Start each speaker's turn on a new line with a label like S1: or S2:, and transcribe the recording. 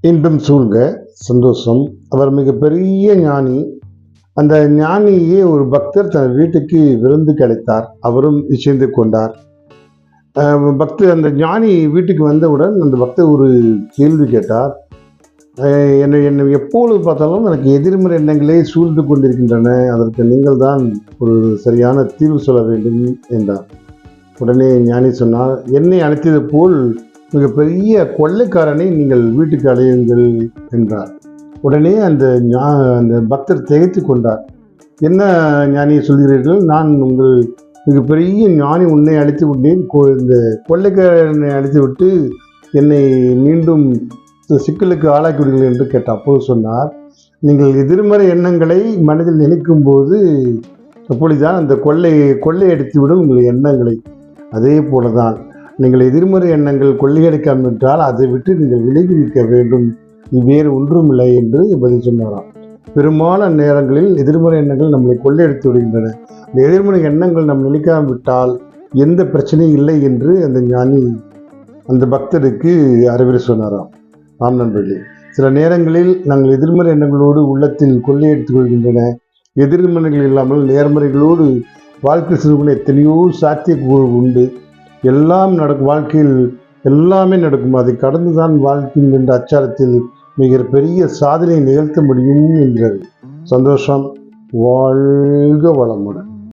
S1: இன்பம் சூழ்க சந்தோஷம். அவர் மிகப்பெரிய ஞானி. அந்த ஞானியே ஒரு பக்தர் தன் வீட்டுக்கு விருந்துக்கு அழைத்தார். அவரும் இசைந்து கொண்டார். பக்தர் அந்த ஞானி வீட்டுக்கு வந்தவுடன் அந்த பக்தர் ஒரு கேள்வி கேட்டார். என்னை எப்பொழுது பார்த்தாலும் எனக்கு எதிர்மறை எண்ணங்களே சூழ்ந்து கொண்டிருக்கின்றன. அதற்கு நீங்கள் தான் ஒரு சரியான தீர்வு சொல்ல வேண்டும் என்றார். உடனே ஞானி சொன்னார், என்னை அழைத்தது போல் மிகப்பெரிய கொள்ளைக்காரனை நீங்கள் வீட்டுக்கு அழையுங்கள் என்றார். உடனே அந்த பக்தர் திகைத்து கொண்டார். என்ன ஞானியை சொல்கிறீர்கள்? நான் உங்கள் மிகப்பெரிய ஞானி உன்னை அழைத்து விட்டேன், இந்த கொள்ளைக்காரனை அழைத்து விட்டு என்னை மீண்டும் சிக்கலுக்கு ஆளாக்கி விடுங்கள் என்று கேட்டார். அப்போது சொன்னார், நீங்கள் எதிர்மறை எண்ணங்களை மனதில் நினைக்கும் போது அப்படிதான் அந்த கொள்ளையடித்து விடும் உங்கள் எண்ணங்களை. அதே போலதான் நீங்கள் எதிர்மறை எண்ணங்கள் கொள்ளையடிக்காமல் என்றால் அதை விட்டு நீங்கள் விலகி நிற்க வேண்டும், வேறு ஒன்றுமில்லை என்று பதில் சொன்னாராம். பெரும்பாலான நேரங்களில் எதிர்மறை எண்ணங்கள் நம்மளை கொள்ளையடித்து விடுகின்றன. இந்த எதிர்மறை எண்ணங்கள் நாம் நினைக்காமல் விட்டால் எந்த பிரச்சனையும் இல்லை என்று அந்த ஞானி அந்த பக்தருக்கு அறிவுரை சொன்னாராம். ஆம் நண்பர்களே, சில நேரங்களில் நாங்கள் எதிர்மறை எண்ணங்களோடு உள்ளத்தில் கொள்ளையடித்துக் கொள்கின்றன. எதிர்மறைகள் இல்லாமல் நேர்மறைகளோடு வாழ்க்கை செய்து எத்தனையோ சாத்தியக்கூறு உண்டு. எல்லாம் நடக்கும், வாழ்க்கையில் எல்லாமே நடக்கும். அதை கடந்துதான் வாழ்க்கை என்ற அச்சாரத்தில் மிக பெரிய சாதனை நிகழ்த்த முடியும் என்கிறது. சந்தோஷம். வாழ்க வளமுடன்.